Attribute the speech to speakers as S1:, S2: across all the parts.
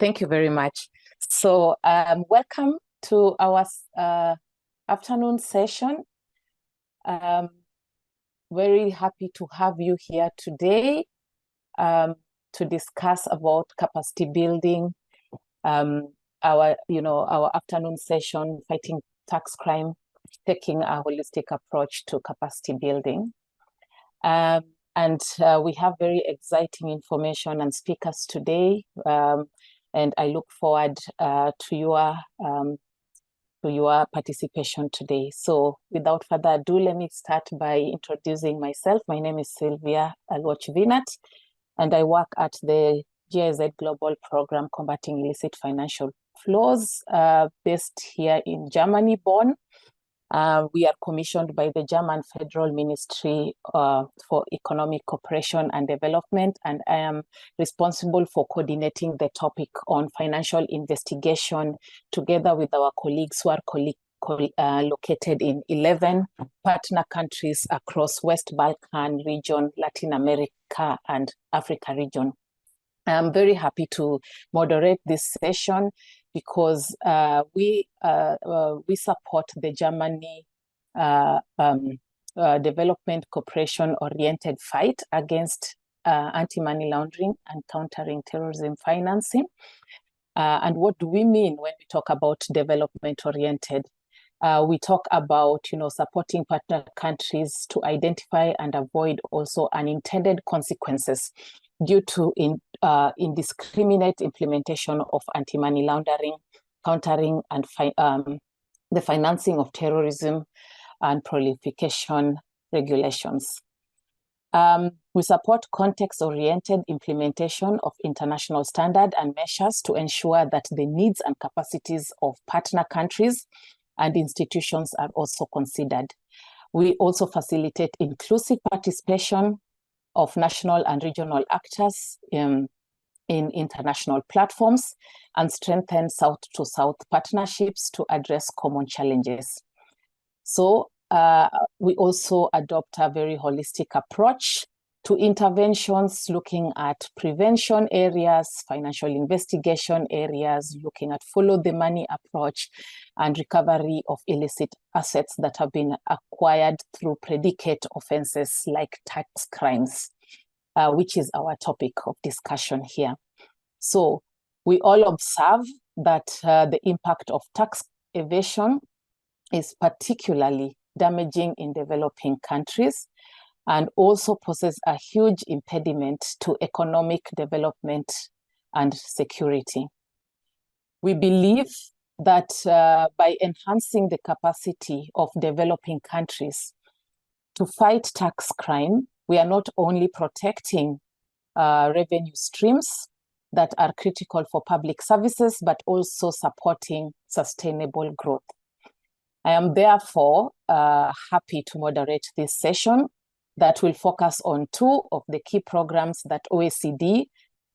S1: Thank you very much. So welcome to our afternoon session. Very happy to have you here today to discuss about capacity building. Our afternoon session, fighting tax crime, taking a holistic approach to capacity building. And we have very exciting information and speakers today. And I look forward to your participation today. So without further ado, let me start by introducing myself. My name is Sylvia Alwach-Vinat, and I work at the GIZ Global Program Combating Illicit Financial Flows, based here in Germany, Bonn. We are commissioned by the German Federal Ministry for Economic Cooperation and Development, and I am responsible for coordinating the topic on financial investigation together with our colleagues who are located in 11 partner countries across West Balkan region, Latin America, and Africa region. I'm very happy to moderate this session because we support the Germany development cooperation-oriented fight against anti-money laundering and countering terrorism financing. And what do we mean when we talk about development-oriented? We talk about, supporting partner countries to identify and avoid also unintended consequences due to indiscriminate implementation of anti-money laundering, countering and the financing of terrorism and proliferation regulations. We support context-oriented implementation of international standards and measures to ensure that the needs and capacities of partner countries and institutions are also considered. We also facilitate inclusive participation of national and regional actors in international platforms and strengthen South-to-South partnerships to address common challenges. So we also adopt a very holistic approach to interventions, looking at prevention areas, financial investigation areas, looking at follow the money approach, and recovery of illicit assets that have been acquired through predicate offenses like tax crimes, which is our topic of discussion here. So we all observe that the impact of tax evasion is particularly damaging in developing countries and also poses a huge impediment to economic development and security. We believe that by enhancing the capacity of developing countries to fight tax crime, we are not only protecting revenue streams that are critical for public services, but also supporting sustainable growth. I am therefore happy to moderate this session that will focus on two of the key programs that OECD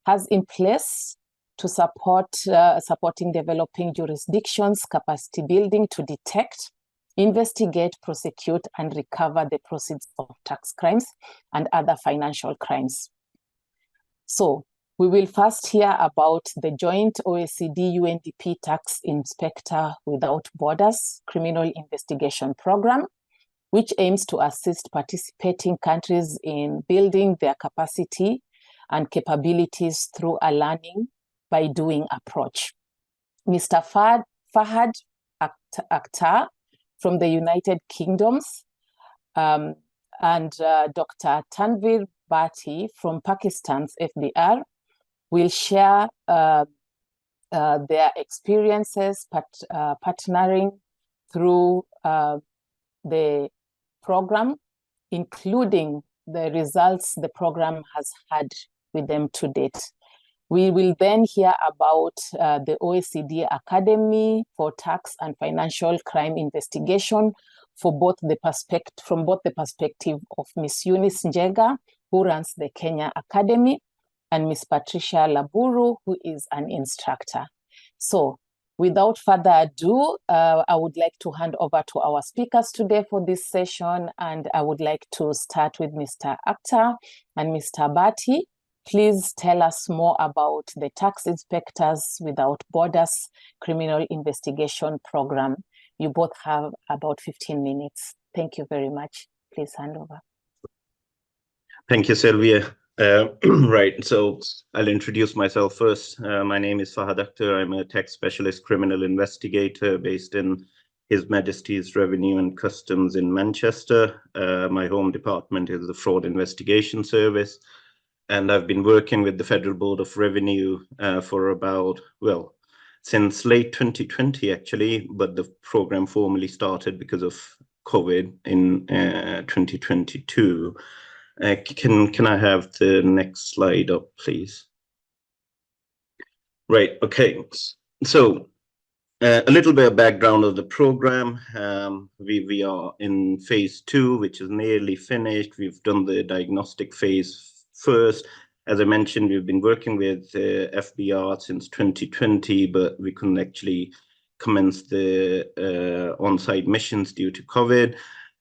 S1: has in place to supporting developing jurisdictions' capacity building to detect, investigate, prosecute, and recover the proceeds of tax crimes and other financial crimes. So we will first hear about the joint OECD-UNDP Tax Inspector Without Borders Criminal Investigation Program, which aims to assist participating countries in building their capacity and capabilities through a learning by doing approach. Mr. Fahad Akhtar from the United Kingdoms and Dr. Tanvir Bhatti from Pakistan's FDR will share their experiences partnering through the program, including the results the program has had with them to date. We will then hear about the OECD Academy for Tax and Financial Crime Investigation from both the perspective of Ms. Eunice Njega, who runs the Kenya Academy, and Ms. Patricia Laburu, who is an instructor. So without further ado, I would like to hand over to our speakers today for this session, and I would like to start with Mr. Akhtar and Mr. Bhatti. please tell us more about the Tax Inspectors Without Borders Criminal Investigation Program. You both have about 15 minutes. Thank you very much. Please hand over.
S2: Thank you, Sylvia. Right, so I'll introduce myself first. My name is Fahad Akhtar. I'm a tax specialist criminal investigator based in His Majesty's Revenue and Customs in Manchester. My home department is the Fraud Investigation Service, and I've been working with the Federal Board of Revenue for about, well, since late 2020 actually, but the program formally started because of COVID in 2022. Can I have the next slide up, please? Right, okay. So a little bit of background of the program. We are in phase 2, which is nearly finished. We've done the diagnostic phase first. As I mentioned, we've been working with FBR since 2020, but we couldn't actually commence the on-site missions due to COVID.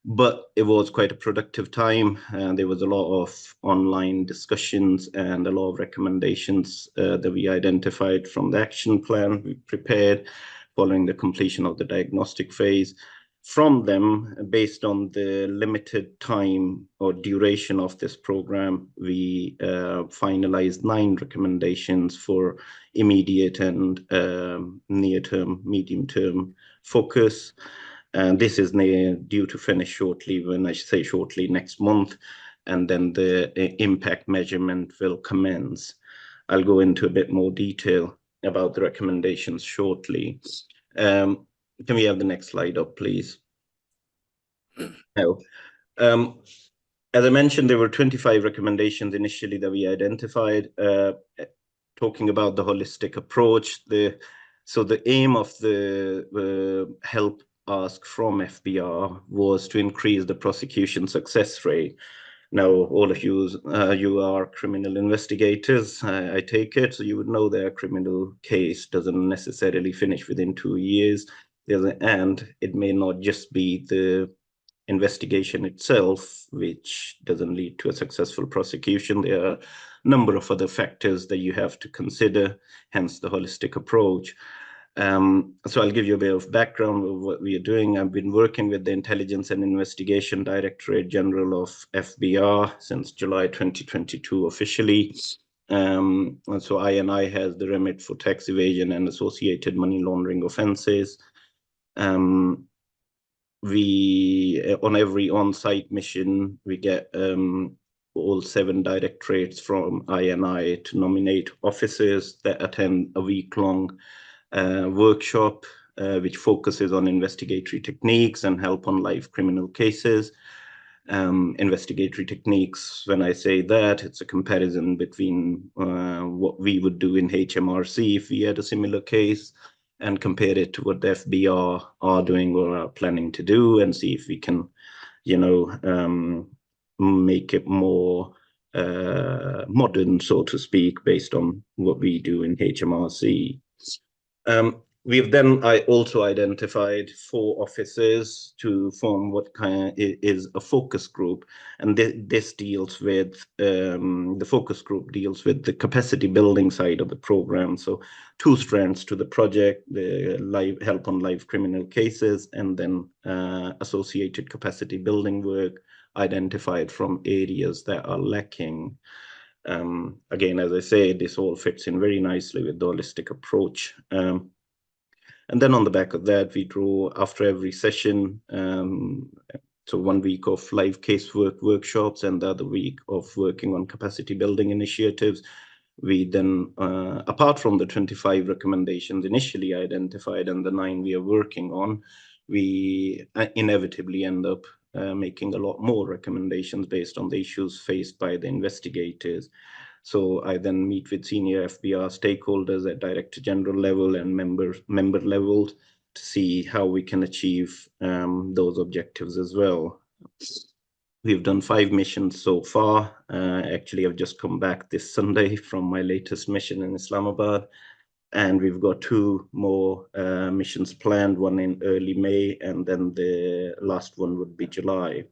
S2: But it was quite a productive time. There was a lot of online discussions and a lot of recommendations that we identified from the action plan we prepared following the completion of the diagnostic phase. From them, based on the limited time or duration of this program, we finalized 9 recommendations for immediate and near-term, medium-term focus. And this is due to finish shortly, when I say shortly, next month, and then the impact measurement will commence. I'll go into a bit more detail about the recommendations shortly. Can we have the next slide up, please? Now, as I mentioned, there were 25 recommendations initially that we identified, talking about the holistic approach. So the aim of the help ask from FBR was to increase the prosecution success rate. Now, all of you are criminal investigators, I take it, so you would know that a criminal case doesn't necessarily finish within 2 years. And it may not just be the investigation itself, which doesn't lead to a successful prosecution. There are a number of other factors that you have to consider, hence the holistic approach. So I'll give you a bit of background of what we are doing. I've been working with the Intelligence and Investigation Directorate General of FBR since July 2022 officially. And so INI has the remit for tax evasion and associated money laundering offenses. We, on every on-site mission, we get all 7 directorates from INI to nominate officers that attend a week-long workshop which focuses on investigatory techniques and help on live criminal cases. Investigatory techniques, when I say that, it's a comparison between what we would do in HMRC if we had a similar case, and compare it to what the FBR are doing or are planning to do, and see if we can, make it more modern, so to speak, based on what we do in HMRC. We've then also identified 4 officers to form what kind is a focus group, and this deals with the focus group deals with the capacity building side of the program. So 2 strands to the project: the live help on live criminal cases, and then associated capacity building work identified from areas that are lacking. Again, as I say, this all fits in very nicely with the holistic approach. And then on the back of that, we draw after every session, so 1 week of live casework workshops and the other week of working on capacity building initiatives. We then, apart from the 25 recommendations initially identified and the 9 we are working on, we inevitably end up making a lot more recommendations based on the issues faced by the investigators. So I then meet with senior FBR stakeholders at Director General level and member levels to see how we can achieve those objectives as well. We've done 5 missions so far. Actually, I've just come back this Sunday from my latest mission in Islamabad, and we've got 2 more missions planned, one in early May, and then the last one would be July.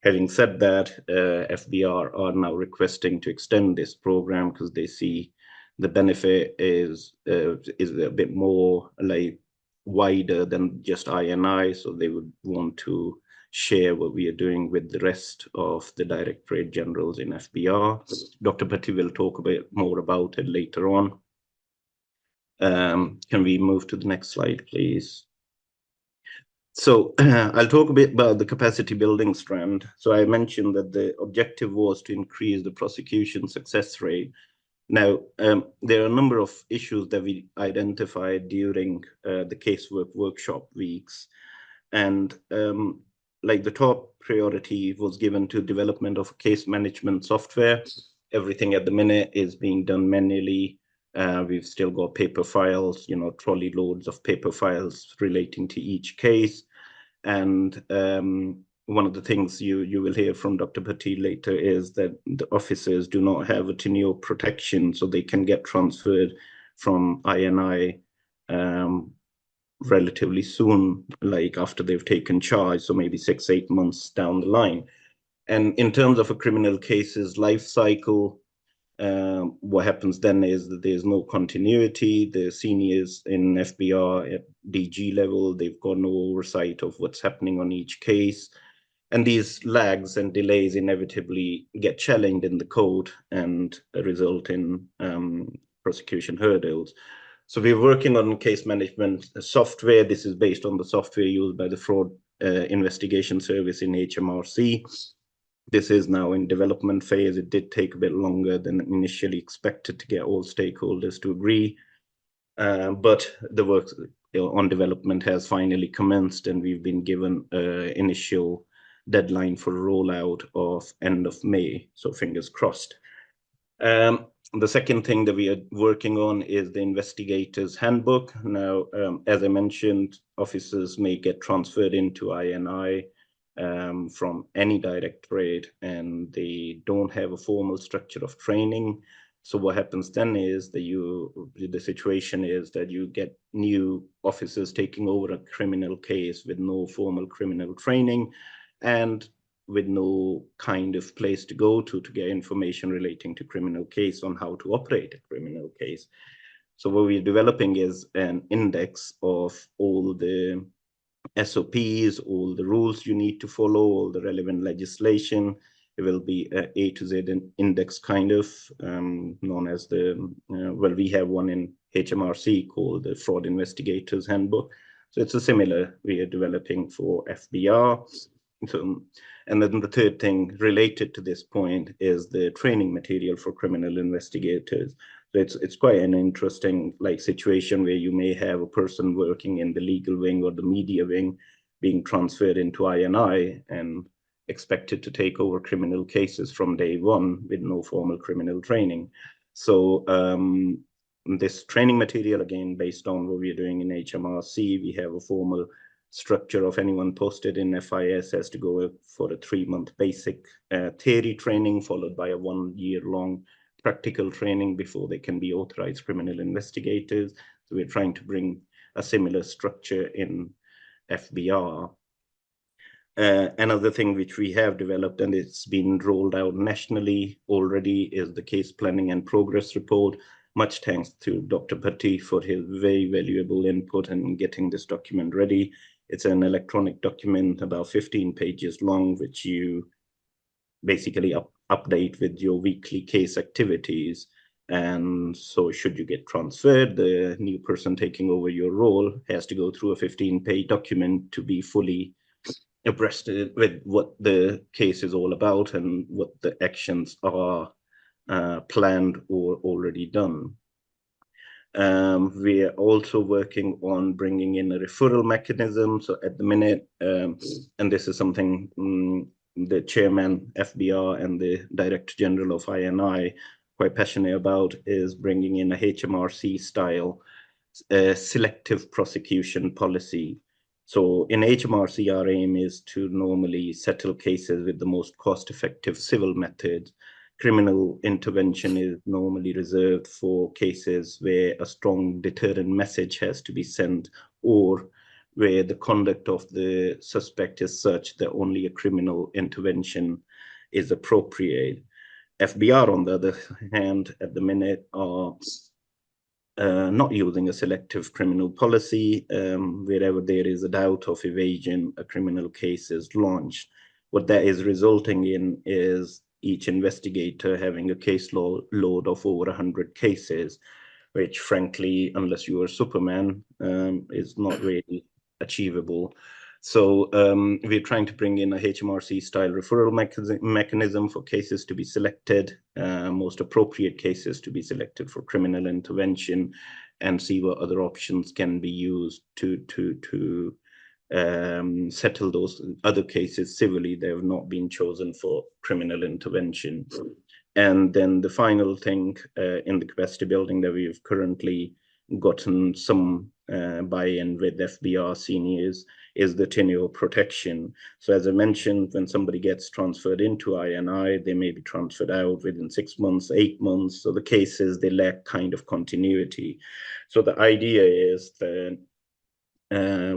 S2: Having said that, FBR are now requesting to extend this program because they see the benefit is a bit more like wider than just INI, so they would want to share what we are doing with the rest of the Directorate Generals in FBR. Dr. Patti will talk a bit more about it later on. Can we move to the next slide, please? So I'll talk a bit about the capacity building strand. So I mentioned that the objective was to increase the prosecution success rate. Now, there are a number of issues that we identified during the casework workshop weeks. And like the top priority was given to development of case management software. Everything at the minute is being done manually. We've still got paper files, trolley loads of paper files relating to each case. And one of the things you will hear from Dr. Patti later is that the officers do not have a tenure protection, so they can get transferred from INI relatively soon, like after they've taken charge, so maybe 6-8 months down the line. And in terms of a criminal case's life cycle, what happens then is that there's no continuity. The seniors in FBR at DG level, they've got no oversight of what's happening on each case. And these lags and delays inevitably get challenged in the code and result in prosecution hurdles. So we're working on case management software. This is based on the software used by the Fraud Investigation Service in HMRC. This is now in development phase. It did take a bit longer than initially expected to get all stakeholders to agree. But the work on development has finally commenced, and we've been given an initial deadline for rollout of end of May. So fingers crossed. The second thing that we are working on is the investigator's handbook. Now, as I mentioned, officers may get transferred into INI from any directorate, and they don't have a formal structure of training. So what happens then is that the situation is that you get new officers taking over a criminal case with no formal criminal training and with no kind of place to go to get information relating to criminal case on how to operate a criminal case. So what we're developing is an index of all the SOPs, all the rules you need to follow, all the relevant legislation. It will be a to Z index kind of, known as well, we have one in HMRC called the Fraud Investigators Handbook. So it's a similar we are developing for FBR. So, and then the third thing related to this point is the training material for criminal investigators. So it's quite an interesting situation where you may have a person working in the legal wing or the media wing being transferred into INI and expected to take over criminal cases from day one with no formal criminal training. So this training material, again, based on what we're doing in HMRC, we have a formal structure of anyone posted in FIS has to go for a 3-month basic theory training, followed by a 1-year-long practical training before they can be authorized criminal investigators. So we're trying to bring a similar structure in FBR. Another thing which we have developed, and it's been rolled out nationally already, is the case planning and progress report. Much thanks to Dr. Patti for his very valuable input in getting this document ready. It's an electronic document about 15 pages long, which you basically update with your weekly case activities. And so should you get transferred, the new person taking over your role has to go through a 15-page document to be fully abreast with what the case is all about and what the actions are planned or already done. We are also working on bringing in a referral mechanism. So at the minute, and this is something the chairman FBR and the Director General of INI quite passionate about, is bringing in a HMRC style selective prosecution policy. So in HMRC, our aim is to normally settle cases with the most cost-effective civil methods. Criminal intervention is normally reserved for cases where a strong deterrent message has to be sent, or where the conduct of the suspect is such that only a criminal intervention is appropriate. FBR, on the other hand, at the minute are not using a selective criminal policy. Wherever there is a doubt of evasion, a criminal case is launched. What that is resulting in is each investigator having a caseload of over 100 cases, which frankly, unless you are Superman, is not really achievable. So we're trying to bring in a HMRC-style referral mechanism for cases to be selected, most appropriate cases to be selected for criminal intervention, and see what other options can be used to settle those other cases civilly that have not been chosen for criminal intervention. And then the final thing in the capacity building that we've currently gotten some buy-in with FBR seniors is the tenure protection. So as I mentioned, when somebody gets transferred into INI, they may be transferred out within 6 months, 8 months. So the cases, they lack kind of continuity. So the idea is that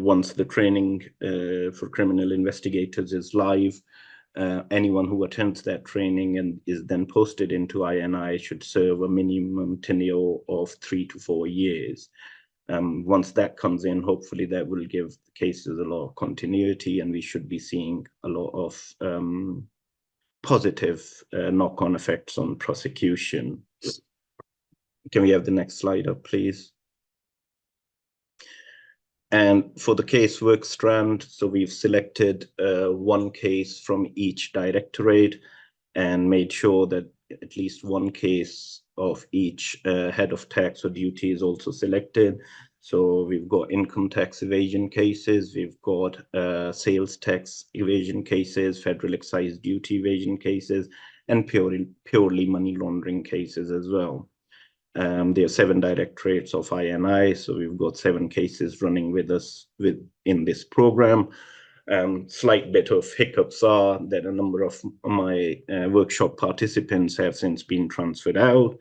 S2: once the training for criminal investigators is live, anyone who attends that training and is then posted into INI should serve a minimum tenure of 3 to 4 years. Once that comes in, hopefully that will give the cases a lot of continuity, and we should be seeing a lot of positive knock-on effects on prosecution. Can we have the next slide up, please? And for the casework strand, so we've selected one case from each directorate and made sure that at least one case of each head of tax or duty is also selected. So we've got income tax evasion cases, we've got sales tax evasion cases, federal excise duty evasion cases, and purely money laundering cases as well. There are 7 directorates of INI, so we've got 7 cases running with us in this program. Slight bit of hiccups are that a number of my workshop participants have since been transferred out,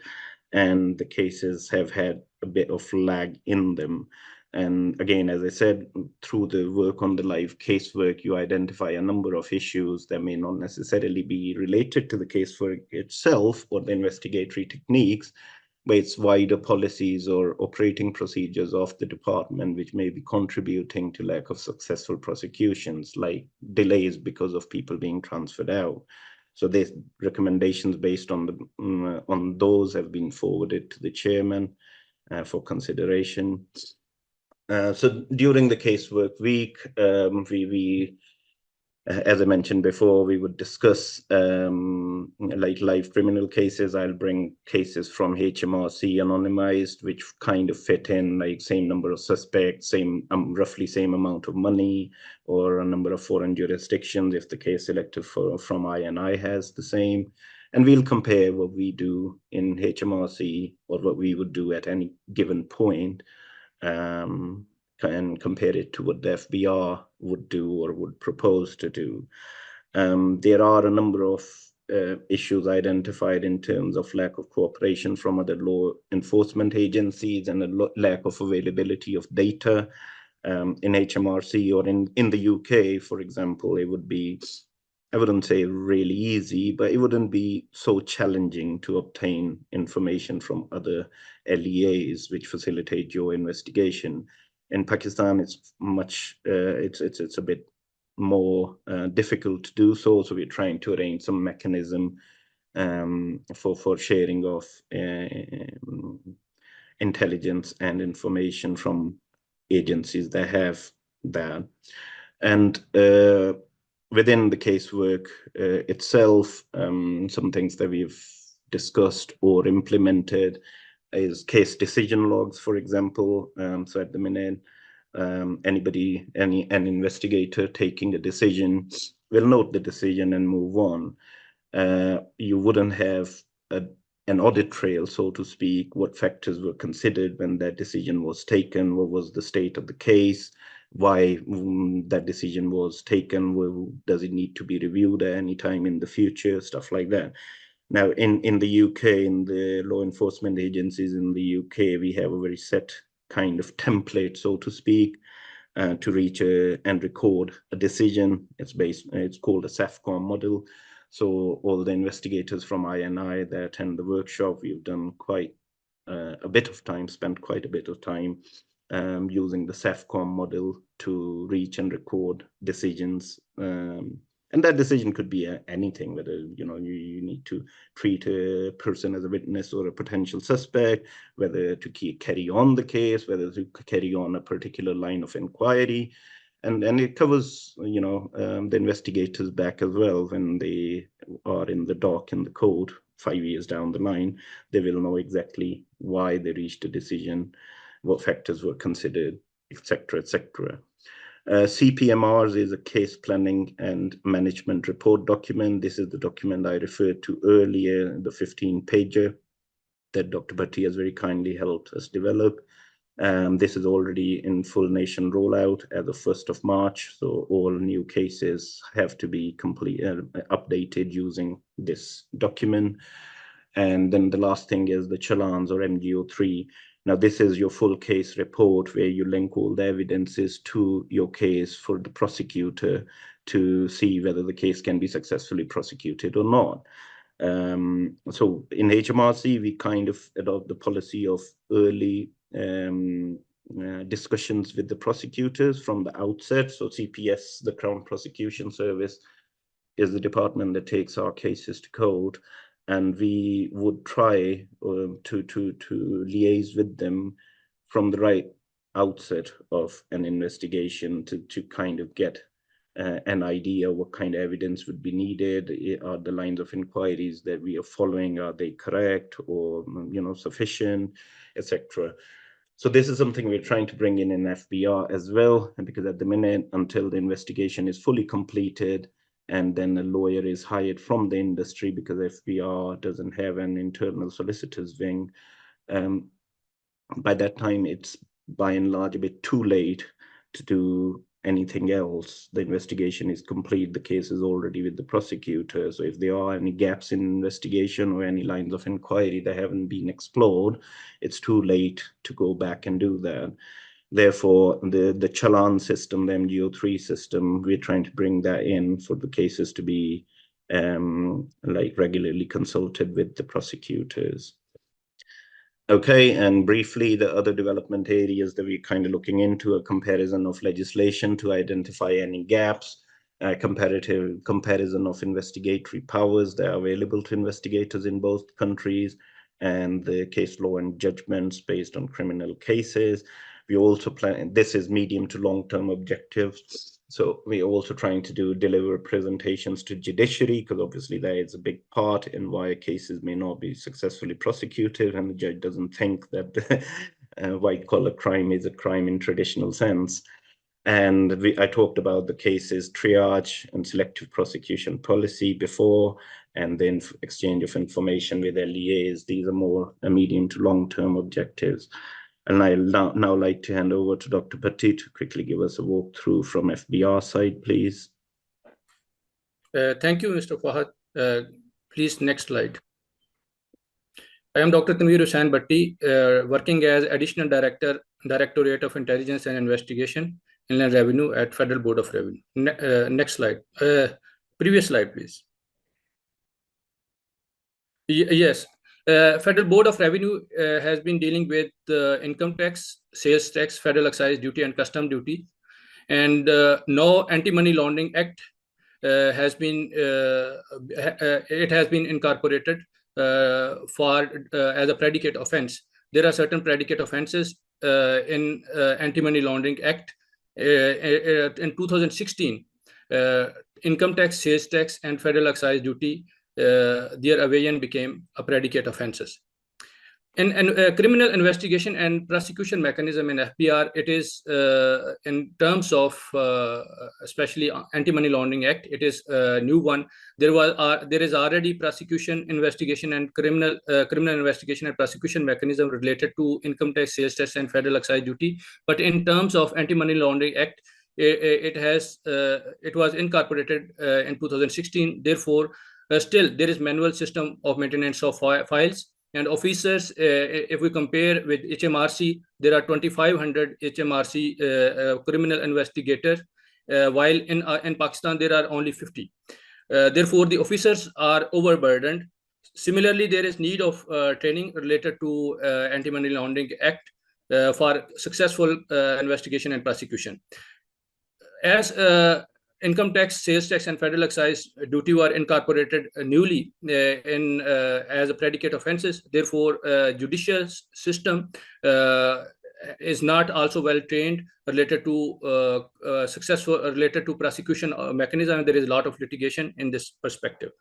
S2: and the cases have had a bit of lag in them. And again, as I said, through the work on the live casework, you identify a number of issues that may not necessarily be related to the casework itself or the investigatory techniques, but it's wider policies or operating procedures of the department which may be contributing to lack of successful prosecutions, like delays because of people being transferred out. So these recommendations based on those have been forwarded to the chairman for consideration. So during the casework week, we as I mentioned before, we would discuss like live criminal cases. I'll bring cases from HMRC anonymized, which kind of fit in, like same number of suspects, same roughly same amount of money, or a number of foreign jurisdictions if the case selected from INI has the same. And we'll compare what we do in HMRC or what we would do at any given point. And compare it to what the FBR would do or would propose to do. There are a number of issues identified in terms of lack of cooperation from other law enforcement agencies and a lack of availability of data in HMRC or in the UK, for example. It would be, I wouldn't say really easy, but it wouldn't be so challenging to obtain information from other LEAs which facilitate your investigation. In Pakistan, it's much, it's a bit more difficult to do so. So we're trying to arrange some mechanism for sharing of intelligence and information from agencies that have that. And within the casework itself, some things that we've discussed or implemented is case decision logs, for example. So at the minute, an investigator taking a decision will note the decision and move on. You wouldn't have an audit trail, so to speak, what factors were considered when that decision was taken, what was the state of the case, why that decision was taken, does it need to be reviewed at any time in the future, stuff like that. Now, in the UK, in the law enforcement agencies in the UK, we have a very set kind of template, so to speak. to reach and record a decision. It's called a SAFCOM model. So all the investigators from INI that attend the workshop, we've done quite a bit of time, spent quite a bit of time using the SAFCOM model to reach and record decisions. And that decision could be anything, whether you need to treat a person as a witness or a potential suspect, whether to carry on the case, whether to carry on a particular line of inquiry. And it covers, the investigators back as well. When they are in the dock in the court 5 years down the line, they will know exactly why they reached a decision, what factors were considered, etc., etc. CPMRs is a case planning and management report document. This is the document I referred to earlier, the 15-pager that Dr. Bhatti has very kindly helped us develop. This is already in full nation rollout as of 1st of March. So all new cases have to be updated using this document. And then the last thing is the challans or MGO3. Now, this is your full case report where you link all the evidences to your case for the prosecutor to see whether the case can be successfully prosecuted or not. So in HMRC, we kind of adopt the policy of early discussions with the prosecutors from the outset. So CPS, the Crown Prosecution Service, is the department that takes our cases to court. And we would try to liaise with them from the right outset of an investigation to kind of get an idea what kind of evidence would be needed. Are the lines of inquiries that we are following, are they correct or sufficient, etc. So this is something we're trying to bring in FBR as well, and because at the minute, until the investigation is fully completed, and then a lawyer is hired from the industry, because FBR doesn't have an internal solicitors wing. By that time, it's by and large a bit too late to do anything else. The investigation is complete. The case is already with the prosecutor. So if there are any gaps in investigation or any lines of inquiry that haven't been explored, it's too late to go back and do that. Therefore, the challan system, the MGO3 system, we're trying to bring that in for the cases to be regularly consulted with the prosecutors. Okay, and briefly, the other development areas that we're kind of looking into, a comparison of legislation to identify any gaps, comparison of investigatory powers that are available to investigators in both countries, and the case law and judgments based on criminal cases. We also plan, this is medium to long-term objectives. So we're also trying to deliver presentations to judiciary, because obviously that is a big part in why cases may not be successfully prosecuted, and the judge doesn't think that white-collar crime is a crime in traditional sense. And I talked about the cases triage and selective prosecution policy before, and then exchange of information with LEAs. These are more medium to long-term objectives. And I'll now like to hand over to Dr. Bhatti to quickly give us a walkthrough from FBR side, please.
S3: Thank you, Mr. Fahad. Please, next slide. I am Dr. Tanveer Hussain Bhatti, working as Additional Director, Directorate of Intelligence and Investigation, Inland Revenue at Federal Board of Revenue. Next slide. Previous slide, please. Yes. Federal Board of Revenue has been dealing with income tax, sales tax, federal excise duty, and custom duty. And no Anti-Money Laundering Act has been incorporated as a predicate offense. There are certain predicate offenses in Anti-Money Laundering Act. In 2016, income tax, sales tax, and federal excise duty, their evasion became a predicate offenses. In criminal investigation and prosecution mechanism in FBR, it is in terms of especially Anti-Money Laundering Act, it is a new one. There is already prosecution, investigation, and criminal investigation and prosecution mechanism related to income tax, sales tax, and federal excise duty. But in terms of Anti-Money Laundering Act, it was incorporated in 2016. Therefore, still there is manual system of maintenance of files. And officers, if we compare with HMRC, there are 2,500 HMRC criminal investigators, while in Pakistan there are only 50. Therefore, the officers are overburdened. Similarly, there is need of training related to Anti-Money Laundering Act for successful investigation and prosecution. As income tax, sales tax, and federal excise duty were incorporated newly as a predicate offenses. Therefore, judicial system is not also well trained related to related to prosecution mechanism. There is a lot of litigation in this perspective.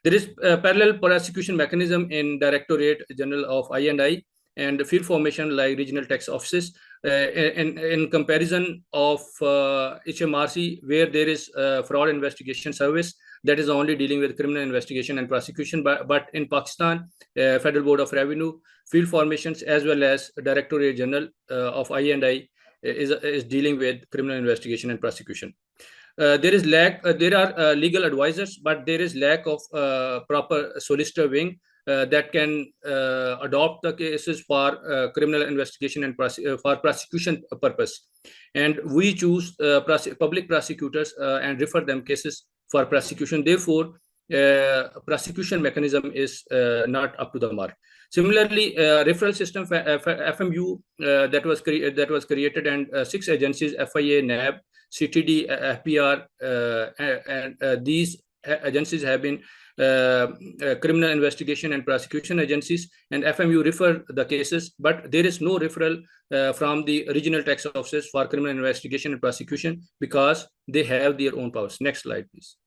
S3: There is a parallel prosecution mechanism in Directorate General of I&I and field formation like regional tax offices. In comparison of HMRC, where there is fraud investigation service that is only dealing with criminal investigation and prosecution, but in Pakistan, Federal Board of Revenue, field formations, as well as Directorate General of I&I is dealing with criminal investigation and prosecution. There is lack. There are legal advisors, but there is lack of proper solicitor wing that can adopt the cases for criminal investigation and for prosecution purpose. And we choose public prosecutors and refer them cases for prosecution. Therefore, prosecution mechanism is not up to the mark. Similarly, referral system FMU that was created, and 6 agencies: FIA, NAB, CTD, FPR, and these agencies have been criminal investigation and prosecution agencies, and FMU refer the cases, but there is no referral from the regional tax offices for criminal investigation and prosecution because they have their own powers. Next slide, please.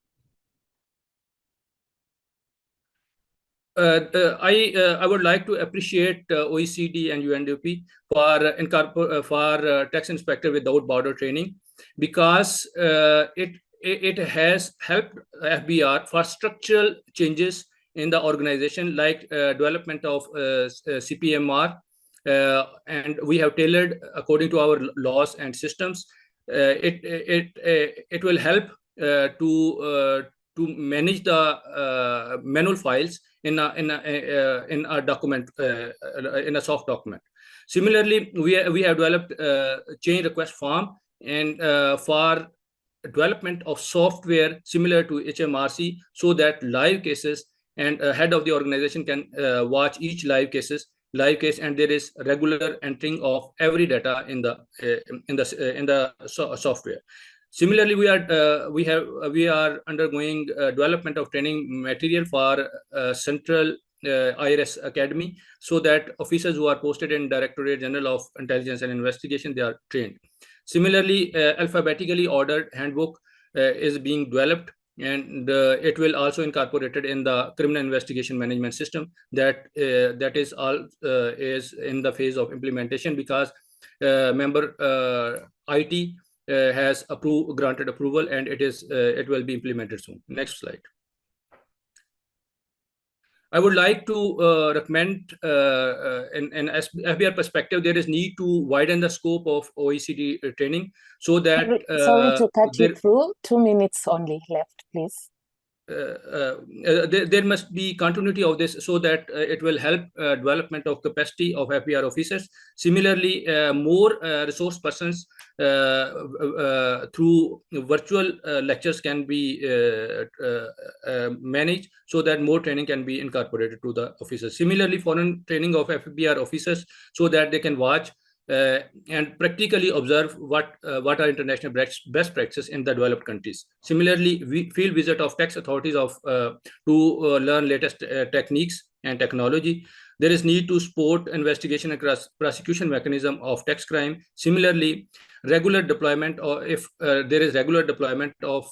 S3: I would like to appreciate OECD and UNDP for tax inspector without border training, because it has helped FBR for structural changes in the organization, like development of CPMR, and we have tailored according to our laws and systems. It will help to manage the manual files in a document, in a soft document. Similarly, we have developed change request form and for development of software similar to HMRC, so that live cases and head of the organization can watch each live case, and there is regular entering of every data in the software. Similarly, we are undergoing development of training material for Central IRS Academy, so that officers who are posted in Directorate General of Intelligence and Investigation, they are trained. Similarly, alphabetically ordered handbook is being developed, and it will also incorporated in the criminal investigation management system that is in the phase of implementation, because member IT has granted approval, and it will be implemented soon. Next slide. I would like to recommend, in FBR perspective, there is need to widen the scope of OECD training, so that
S1: sorry to cut you through. 2 minutes only left, please.
S3: There must be continuity of this, so that it will help development of capacity of FBR officers. Similarly, more resource persons through virtual lectures can be managed, so that more training can be incorporated to the officers. Similarly, foreign training of FBR officers, so that they can watch and practically observe what are international best practices in the developed countries. Similarly, field visit of tax authorities to learn latest techniques and technology. There is need to support investigation and prosecution mechanism of tax crime. Similarly, regular deployment, or if there is regular deployment of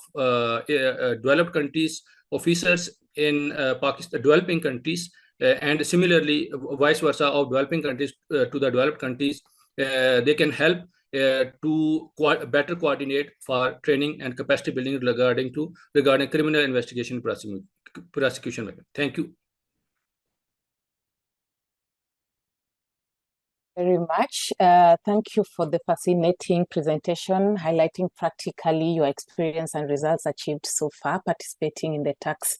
S3: developed countries officers in Pakistan, developing countries, and similarly vice versa of developing countries to the developed countries. They can help to better coordinate for training and capacity building regarding criminal investigation prosecution. Thank you
S1: very much. Thank you for the fascinating presentation, highlighting practically your experience and results achieved so far participating in the tax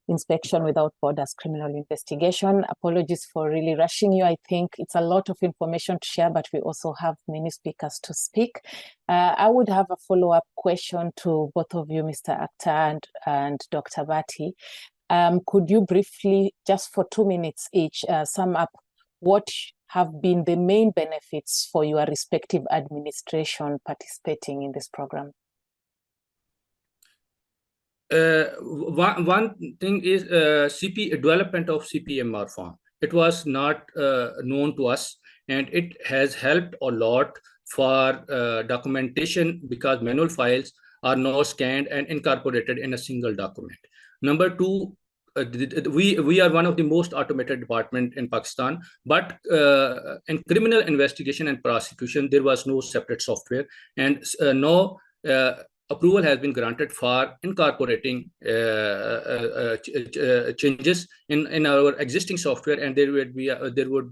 S1: inspection without borders criminal investigation. Apologies for really rushing you. I think it's a lot of information to share, but we also have many speakers to speak. I would have a follow-up question to both of you, Mr. Akhtar and Dr. Bhatti. Could you briefly, just for 2 minutes each, sum up what have been the main benefits for your respective administration participating in this program?
S3: One thing is development of CPMR form. It was not known to us, and it has helped a lot for documentation, because manual files are now scanned and incorporated in a single document. Number two, we are one of the most automated department in Pakistan, but in criminal investigation and prosecution, there was no separate software, and no approval has been granted for incorporating changes in our existing software, and there would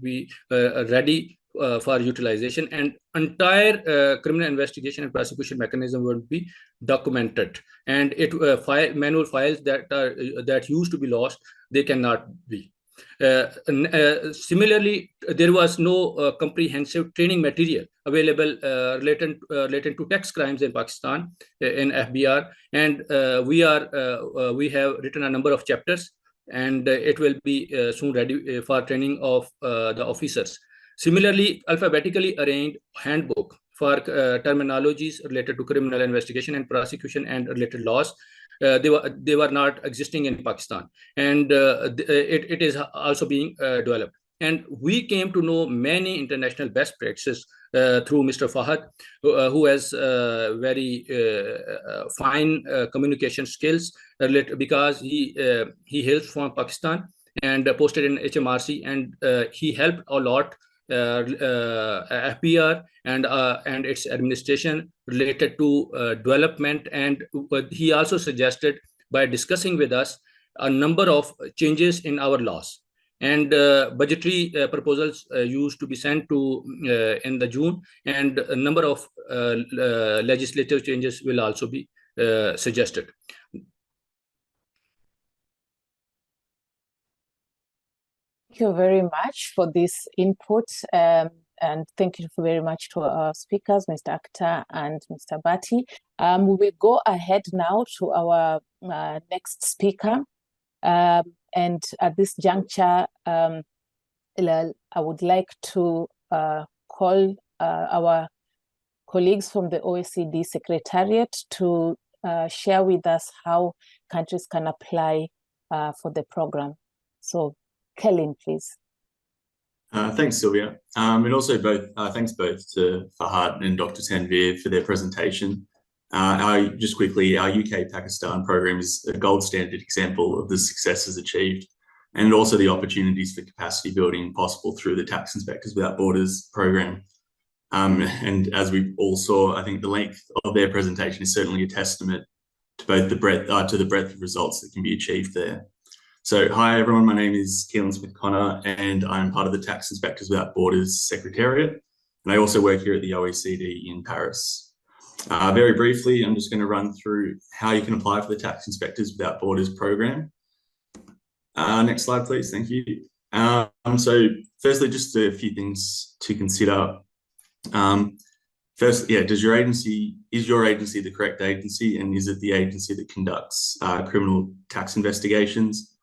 S3: be ready for utilization, and entire criminal investigation and prosecution mechanism would be documented, and manual files that used to be lost, they cannot be. Similarly, there was no comprehensive training material available related to tax crimes in Pakistan in FBR, and we have written a number of chapters, and it will be soon ready for training of the officers. Similarly, alphabetically arranged handbook for terminologies related to criminal investigation and prosecution and related laws. They were not existing in Pakistan, and it is also being developed. And we came to know many international best practices through Mr. Fahad, who has very fine communication skills, because he hails from Pakistan and posted in HMRC, and he helped a lot FPR and its administration related to development, and he also suggested, by discussing with us, a number of changes in our laws, and budgetary proposals used to be sent to in the June, and a number of legislative changes will also be suggested.
S1: Thank you very much for this input, and thank you very much to our speakers, Mr. Akhtar and Mr. Bhatti. We will go ahead now to our next speaker, and at this juncture, I would like to call our colleagues from the OECD Secretariat to share with us how countries can apply for the program. So, Kellen, please.
S4: Thanks, Sylvia. And also thanks both to Fahad and Dr. Tanvir for their presentation. Just quickly, our UK-Pakistan program is a gold standard example of the successes achieved, and also the opportunities for capacity building possible through the Tax Inspectors Without Borders program. And as we all saw, I think the length of their presentation is certainly a testament to both the breadth of results that can be achieved there. So, hi everyone, my name is Keelan Smith-Connor, and I'm part of the Tax Inspectors Without Borders Secretariat, and I also work here at the OECD in Paris. Very briefly, I'm just going to run through how you can apply for the Tax Inspectors Without Borders program. Next slide, please. Thank you. So, firstly, just a few things to consider. First, is your agency the correct agency, and is it the agency that conducts criminal tax investigations?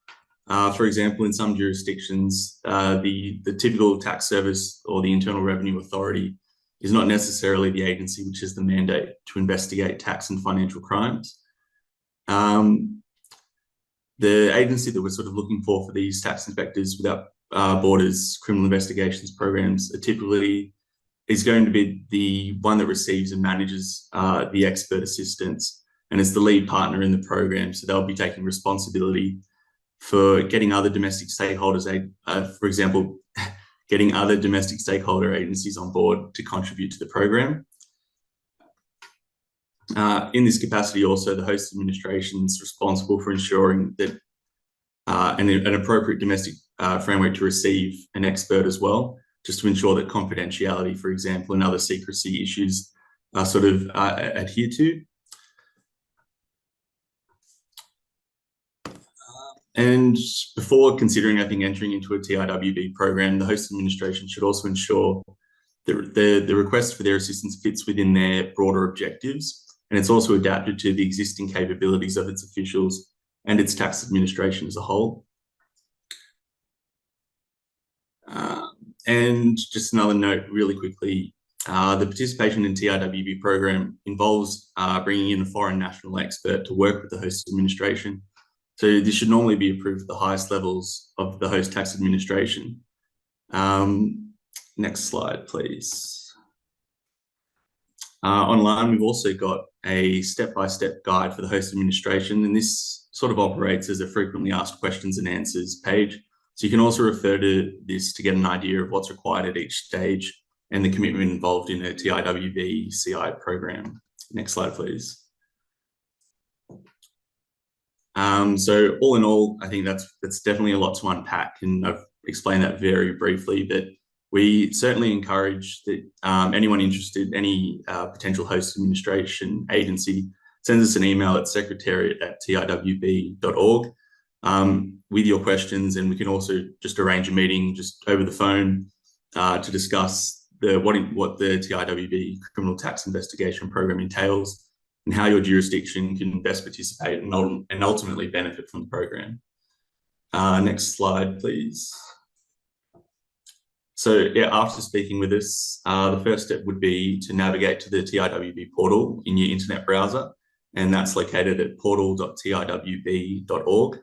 S4: For example, in some jurisdictions, the typical tax service or the Internal Revenue Authority is not necessarily the agency which has the mandate to investigate tax and financial crimes. The agency that we're sort of looking for these Tax Inspectors Without Borders criminal investigations programs is going to be the one that receives and manages the expert assistance, and is the lead partner in the program. So they'll be taking responsibility for getting other domestic stakeholders, for example, getting other domestic stakeholder agencies on board to contribute to the program. In this capacity, also, the host administration is responsible for ensuring that an appropriate domestic framework to receive an expert as well, just to ensure that confidentiality, for example, and other secrecy issues are sort of adhered to. And before considering, I think, entering into a TIWB program, the host administration should also ensure that the request for their assistance fits within their broader objectives, and it's also adapted to the existing capabilities of its officials and its tax administration as a whole. And just another note really quickly, the participation in TIWB program involves bringing in a foreign national expert to work with the host administration. So this should normally be approved at the highest levels of the host tax administration. Next slide, please. Online, we've also got a step-by-step guide for the host administration, and this sort of operates as a frequently asked questions and answers page. So you can also refer to this to get an idea of what's required at each stage and the commitment involved in a TIWB CI program. Next slide, please. So all in all, I think that's definitely a lot to unpack, and I've explained that very briefly, but we certainly encourage that anyone interested, any potential host administration agency, sends us an email at secretariat@tiwb.org with your questions, and we can also just arrange a meeting just over the phone to discuss what the TIWB criminal tax investigation program entails and how your jurisdiction can best participate and ultimately benefit from the program. Next slide, please. So yeah, after speaking with us, the first step would be to navigate to the TIWB portal in your internet browser, and that's located at portal.tiwb.org.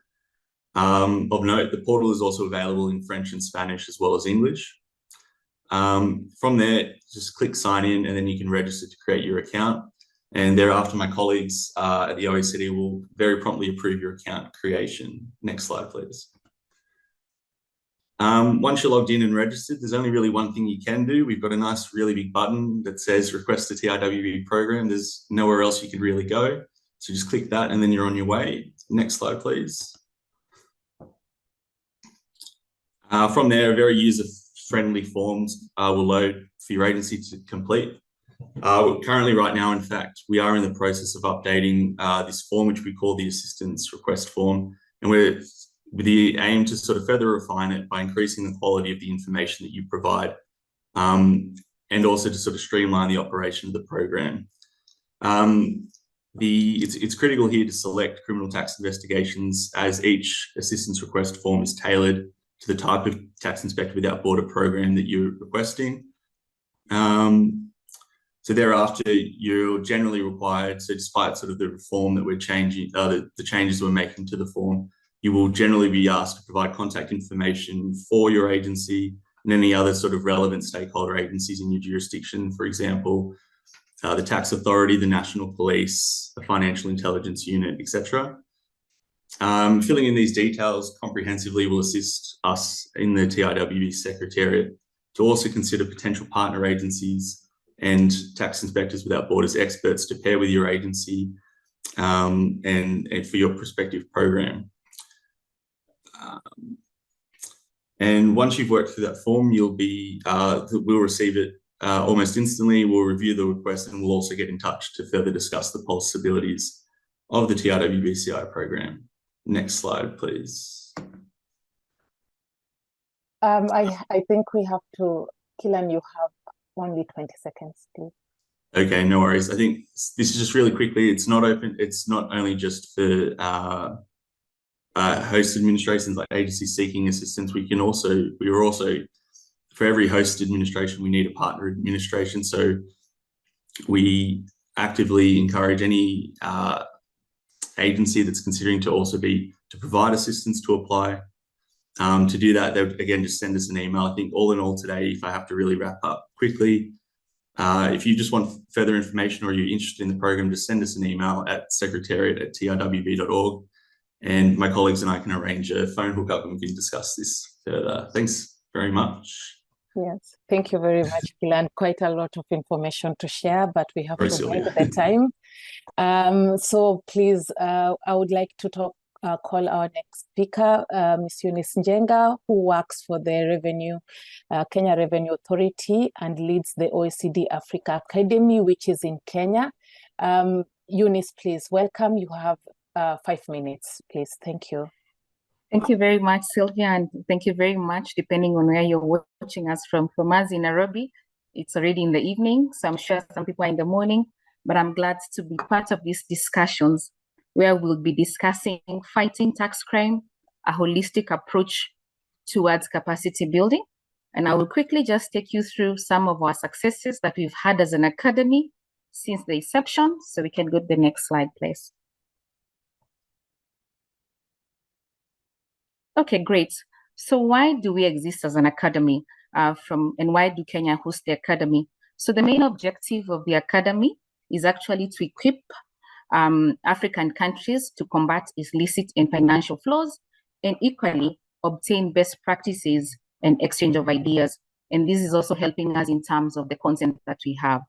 S4: Of note, the portal is also available in French and Spanish as well as English. From there, just click sign in, and then you can register to create your account. And thereafter, my colleagues at the OECD will very promptly approve your account creation. Next slide, please. Once you're logged in and registered, there's only really one thing you can do. We've got a nice, really big button that says request a TIWB program. There's nowhere else you could really go. So just click that and then you're on your way. Next slide, please. From there, very user-friendly forms will load for your agency to complete. Currently, right now, in fact, we are in the process of updating this form, which we call the assistance request form, and we're with the aim to sort of further refine it by increasing the quality of the information that you provide, and also to sort of streamline the operation of the program. It's critical here to select criminal tax investigations, as each assistance request form is tailored to the type of tax inspector without border program that you're requesting. So thereafter, you're generally required, so despite sort of the reform that we're changing, the changes we're making to the form, you will generally be asked to provide contact information for your agency and any other sort of relevant stakeholder agencies in your jurisdiction, for example, the tax authority, the national police, the financial intelligence unit, etc. Filling in these details comprehensively will assist us in the TIWB Secretariat to also consider potential partner agencies and tax inspectors without borders experts to pair with your agency and for your prospective program. And once you've worked through that form, we'll receive it almost instantly. We'll review the request and we'll also get in touch to further discuss the possibilities of the TIWB CI program. Next slide, please.
S1: I think we have to, Killan, you have only 20 seconds, please.
S4: Okay, no worries. I think this is just really quickly. It's not open. It's not only just for host administrations like agencies seeking assistance. We are also for every host administration, we need a partner administration. So we actively encourage any agency that's considering to provide assistance to apply. To do that, they would, again, just send us an email. I think all in all today, if I have to really wrap up quickly, if you just want further information or you're interested in the program, just send us an email at secretariat@tiwb.org, and my colleagues and I can arrange a phone hookup and we can discuss this further. Thanks very much.
S1: Yes, thank you very much, Killan. Quite a lot of information to share, but we have to end the time. So please, I would like to call our next speaker, Ms. Eunice Njenga, who works for the Kenya Revenue Authority and leads the OECD Africa Academy, which is in Kenya. Eunice, please welcome. You have 5 minutes, please. Thank you.
S5: Thank you very much, Sylvia, and thank you very much, depending on where you're watching us from. From us in Nairobi, it's already in the evening, so I'm sure some people are in the morning, but I'm glad to be part of these discussions where we'll be discussing fighting tax crime, a holistic approach towards capacity building. And I will quickly just take you through some of our successes that we've had as an academy since the inception. So we can go to the next slide, please. Okay, great. So why do we exist as an academy and why do Kenya host the academy? So the main objective of the academy is actually to equip African countries to combat illicit and financial flows, and equally obtain best practices and exchange of ideas. And this is also helping us in terms of the content that we have.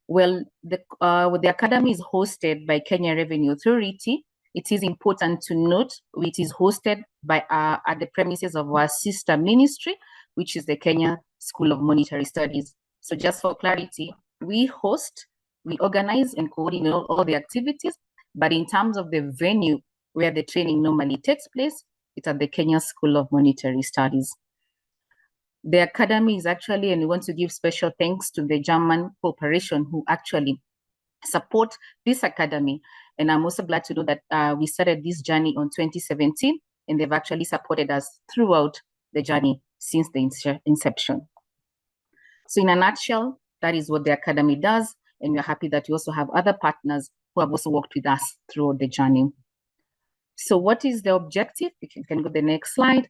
S5: Well, the academy is hosted by Kenya Revenue Authority. It is important to note it is hosted by at the premises of our sister ministry, which is the Kenya School of Monetary Studies. So just for clarity, we host, we organize and coordinate all the activities, but in terms of the venue where the training normally takes place, it's at the Kenya School of Monetary Studies. The academy is actually, and we want to give special thanks to the German Corporation who actually support this academy. And I'm also glad to know that we started this journey on 2017, and they've actually supported us throughout the journey since the inception. So in a nutshell, that is what the academy does. And we're happy that we also have other partners who have also worked with us throughout the journey. So what is the objective? If you can go to the next slide.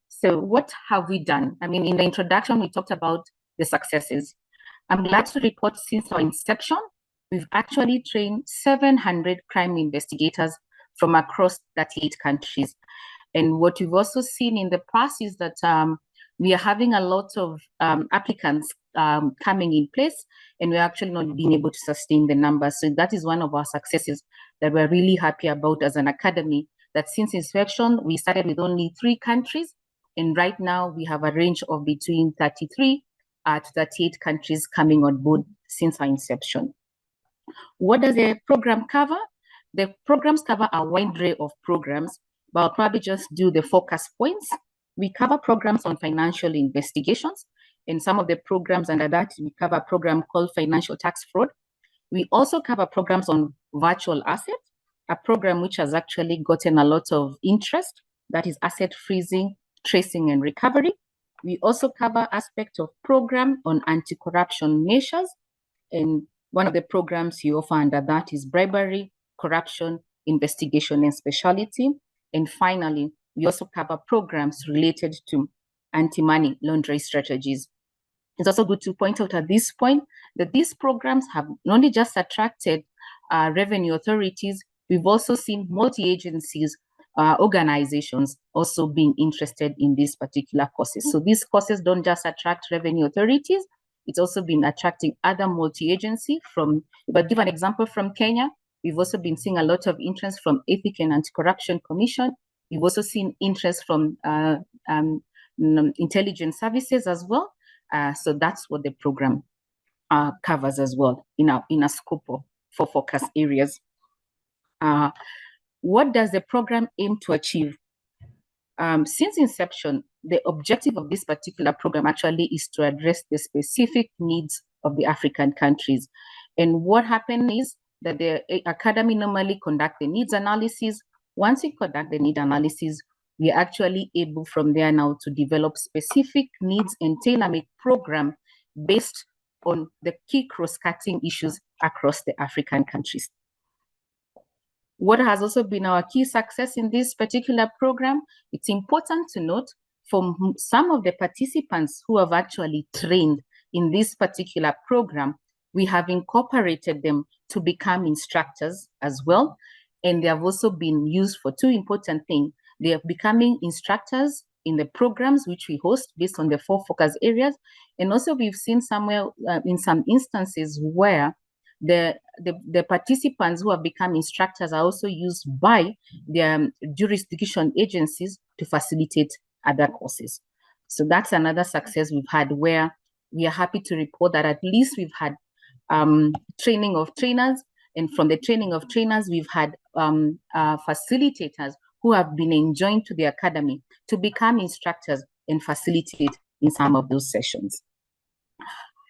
S5: So what have we done? I mean, in the introduction, we talked about the successes. I'm glad to report since our inception, we've actually trained 700 crime investigators from across 38 countries. And what we've also seen in the past is that we are having a lot of applicants coming in place, and we're actually not being able to sustain the numbers. So that is one of our successes that we're really happy about as an academy, that since inception, we started with only 3 countries, and right now we have a range of between 33 to 38 countries coming on board since our inception. What does the program cover? The programs cover a wide array of programs, but I'll probably just do the focus points. We cover programs on financial investigations, and some of the programs under that, we cover a program called financial tax fraud. We also cover programs on virtual assets, a program which has actually gotten a lot of interest, that is asset freezing, tracing, and recovery. We also cover aspects of program on anti-corruption measures, and one of the programs you offer under that is bribery, corruption, investigation, and specialty. And finally, we also cover programs related to anti-money laundering strategies. It's also good to point out at this point that these programs have not only just attracted revenue authorities, we've also seen multi-agencies, organizations also being interested in these particular courses. So these courses don't just attract revenue authorities, it's also been attracting other multi-agency from, if I give an example from Kenya, we've also been seeing a lot of interest from Ethics and Anti-Corruption Commission. We've also seen interest from intelligence services as well. So that's what the program covers as well in a scope for focus areas. What does the program aim to achieve? Since inception, the objective of this particular program actually is to address the specific needs of the African countries. And what happened is that the academy normally conduct the needs analysis. Once we conduct the need analysis, we are actually able from there now to develop specific needs and tailor-made program based on the key cross-cutting issues across the African countries. What has also been our key success in this particular program, it's important to note from some of the participants who have actually trained in this particular program, we have incorporated them to become instructors as well. And they have also been used for 2 important things. They are becoming instructors in the programs which we host based on the 4 focus areas. And also we've seen somewhere in some instances where the participants who have become instructors are also used by their jurisdiction agencies to facilitate other courses. So that's another success we've had, where we are happy to report that at least we've had training of trainers, And from the training of trainers, we've had facilitators who have been enjoined to the academy to become instructors and facilitate in some of those sessions.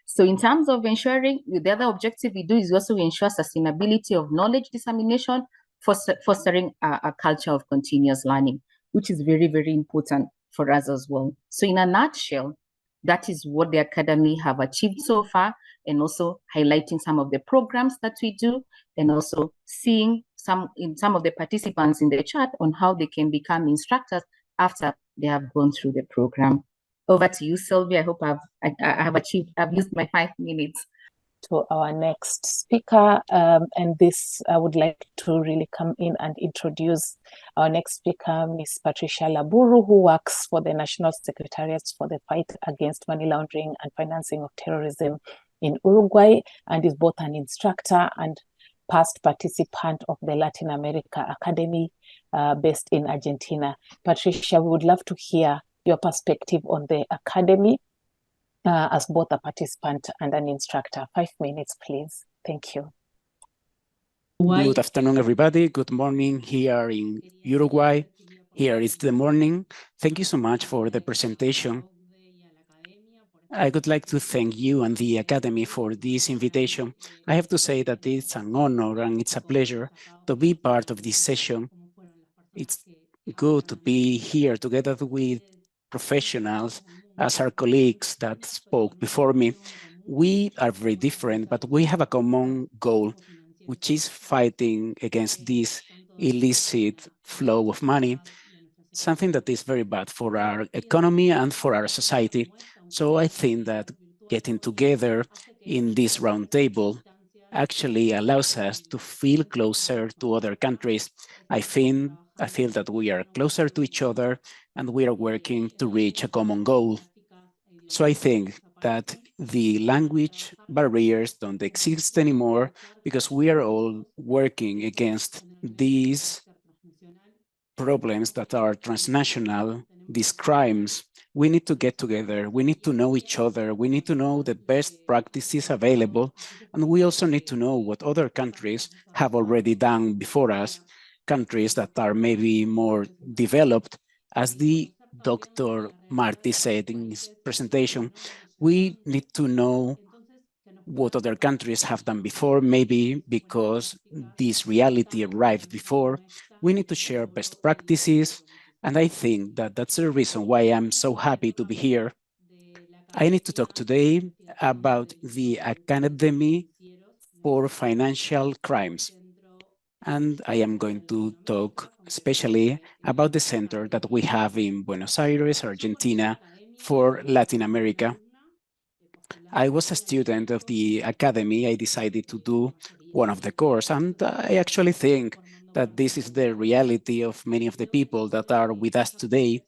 S5: So in terms of ensuring, the other objective we do is also ensure sustainability of knowledge dissemination, fostering a culture of continuous learning, which is very, very important for us as well. So in a nutshell, that is what the academy have achieved so far, and also highlighting some of the programs that we do, and also seeing some of the participants in the chat on how they can become instructors after they have gone through the program. Over to you, Sylvia. I hope I've used my 5 minutes.
S1: To our next speaker, and this I would like to really come in and introduce our next speaker, Ms. Patricia Laburu, who works for the National Secretariat for the Fight Against Money Laundering and Financing of Terrorism in Uruguay, and is both an instructor and past participant of the Latin America Academy based in Argentina. Patricia, we would love to hear your perspective on the Academy as both a participant and an instructor. 5 minutes, please. Thank you.
S6: Good afternoon, everybody. Good morning here in Uruguay. Here is the morning. Thank you so much for the presentation. I would like to thank you and the Academy for this invitation. I have to say that it's an honor and it's a pleasure to be part of this session. It's good to be here together with professionals as our colleagues that spoke before me. We are very different, but we have a common goal, which is fighting against this illicit flow of money, something that is very bad for our economy and for our society. So I think that getting together in this round table actually allows us to feel closer to other countries. I feel that we are closer to each other and we are working to reach a common goal. So I think that the language barriers don't exist anymore because we are all working against these problems that are transnational, these crimes. We need to get together, we need to know each other, we need to know the best practices available, and we also need to know what other countries have already done before us, countries that are maybe more developed. As the Dr. Marty said in his presentation, we need to know what other countries have done before, maybe because this reality arrived before. We need to share best practices, and I think that that's the reason why I'm so happy to be here. I need to talk today about the Academy for Financial Crimes, and I am going to talk especially about the center that we have in Buenos Aires, Argentina, for Latin America. I was a student of the academy. I decided to do one of the course, and I actually think that this is the reality of many of the people that are with us today.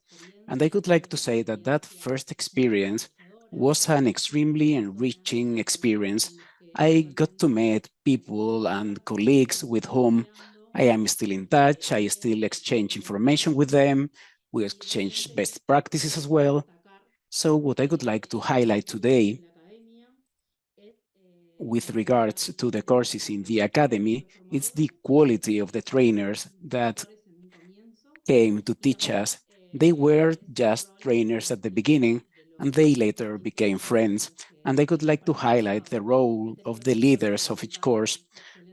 S6: And I would like to say that that first experience was an extremely enriching experience. I got to meet people and colleagues with whom I am still in touch. I still exchange information with them. We exchange best practices as well. So what I would like to highlight today with regards to the courses in the academy, it's the quality of the trainers that came to teach us. They were just trainers at the beginning, and they later became friends. And I would like to highlight the role of the leaders of each course.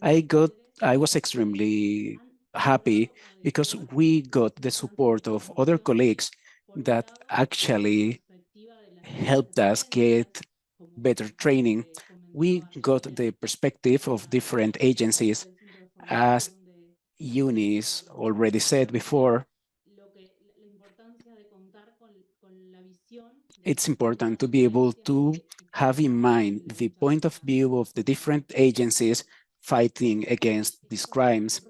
S6: I was extremely happy because we got the support of other colleagues that actually helped us get better training. We got the perspective of different agencies. As Eunice already said before, it's important to be able to have in mind the point of view of the different agencies fighting against these crimes.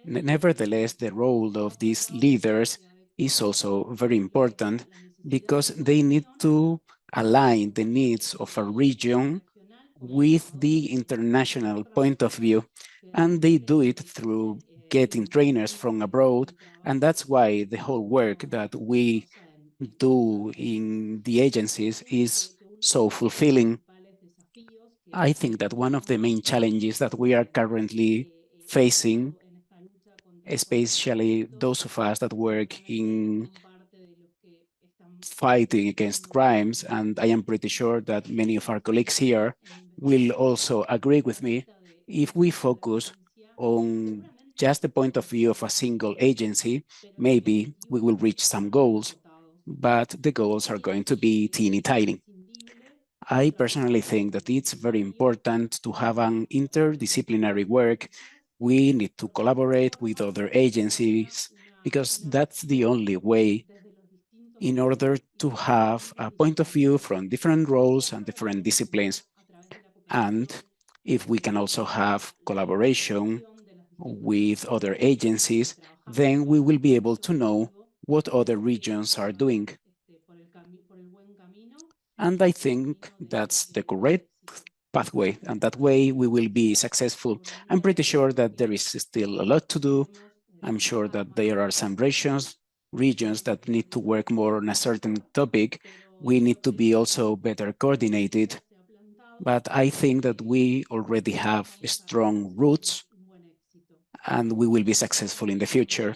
S6: Nevertheless, the role of these leaders is also very important because they need to align the needs of a region with the international point of view. And they do it through getting trainers from abroad. And that's why the whole work that we do in the agencies is so fulfilling. I think that one of the main challenges that we are currently facing, especially those of us that work in fighting against crimes, and I am pretty sure that many of our colleagues here will also agree with me, if we focus on just the point of view of a single agency, maybe we will reach some goals, but the goals are going to be teeny tiny. I personally think that it's very important to have an interdisciplinary work. We need to collaborate with other agencies because that's the only way in order to have a point of view from different roles and different disciplines. And if we can also have collaboration with other agencies, then we will be able to know what other regions are doing. And I think that's the correct pathway, and that way we will be successful. I'm pretty sure that there is still a lot to do. I'm sure that there are some regions that need to work more on a certain topic. We need to be also better coordinated. But I think that we already have strong roots and we will be successful in the future.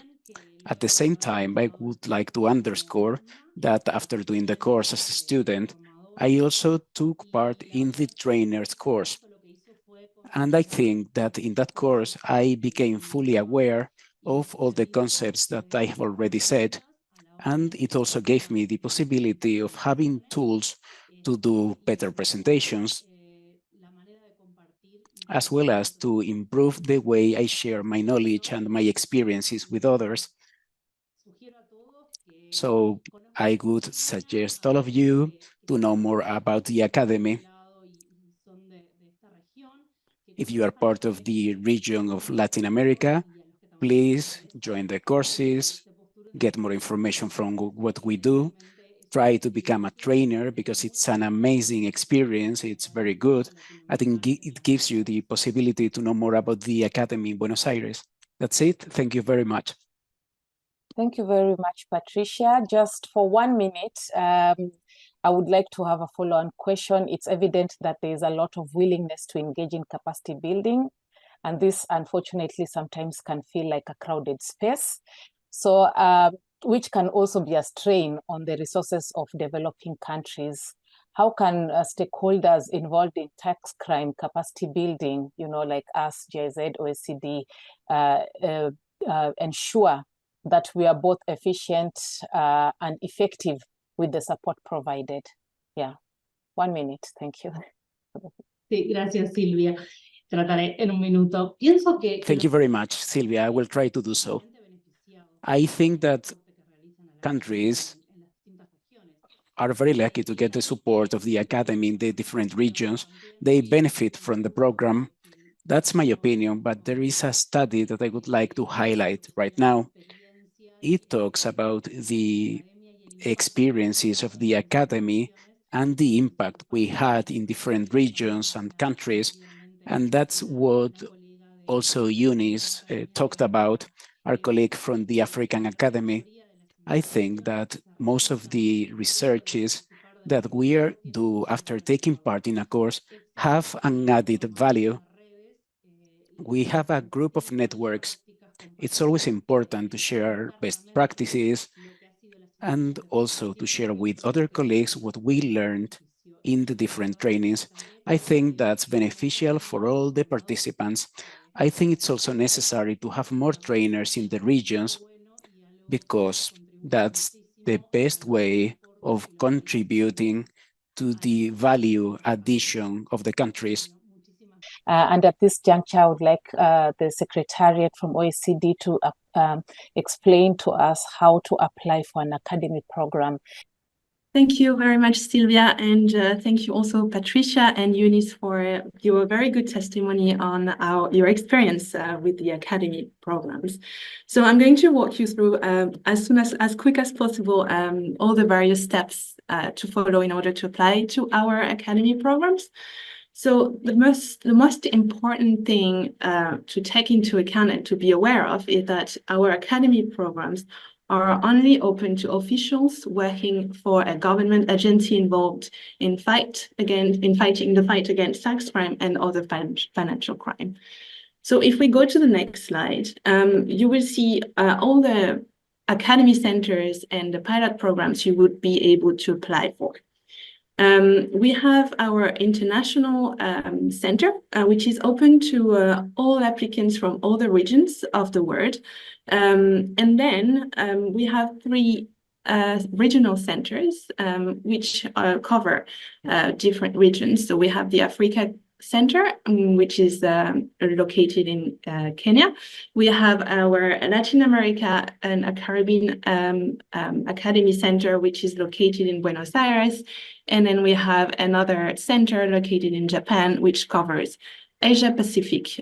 S6: At the same time, I would like to underscore that after doing the course as a student, I also took part in the trainer's course. And I think that in that course, I became fully aware of all the concepts that I have already said. And it also gave me the possibility of having tools to do better presentations, as well as to improve the way I share my knowledge and my experiences with others. So I would suggest all of you to know more about the Academy. If you are part of the region of Latin America, please join the courses, get more information from what we do, try to become a trainer because it's an amazing experience. It's very good. I think it gives you the possibility to know more about the Academy in Buenos Aires. That's it. Thank you very much.
S1: Thank you very much, Patricia. Just for 1 minute, I would like to have a follow-on question. It's evident that there is a lot of willingness to engage in capacity building, and this unfortunately sometimes can feel like a crowded space. So, which can also be a strain on the resources of developing countries. How can stakeholders involved in tax crime capacity building, like us, GIZ, OECD, ensure that we are both efficient and effective with the support provided? Yeah, 1 minute, thank you.
S7: Sí, gracias, Silvia. Trataré en un minuto. Pienso que
S6: Thank you very much, Silvia. I will try to do so. I think that countries are very lucky to get the support of the Academy in the different regions. They benefit from the program. That's my opinion, but there is a study that I would like to highlight right now. It talks about the experiences of the Academy and the impact we had in different regions and countries. And that's what also Eunice talked about, our colleague from the African Academy. I think that most of the researches that we do after taking part in a course have an added value. We have a group of networks. It's always important to share best practices and also to share with other colleagues what we learned in the different trainings. I think that's beneficial for all the participants. I think it's also necessary to have more trainers in the regions because that's the best way of contributing to the value addition of the countries.
S1: And at this juncture, I would like the Secretariat from OECD to explain to us how to apply for an academic program.
S8: Thank you very much, Silvia, and thank you also, Patricia and Eunice, for your very good testimony on your experience with the academy programs. So I'm going to walk you through as quick as possible all the various steps to follow in order to apply to our academy programs. So the most important thing to take into account and to be aware of is that our academy programs are only open to officials working for a government agency involved in fighting the fight against tax crime and other financial crime. So if we go to the next slide, you will see all the academy centers and the pilot programs you would be able to apply for. We have our international center, which is open to all applicants from all the regions of the world. And then we have 3 regional centers, which cover different regions. So we have the Africa Center, which is located in Kenya. We have our Latin America and Caribbean Academy Center, which is located in Buenos Aires. And then we have another center located in Japan, which covers Asia Pacific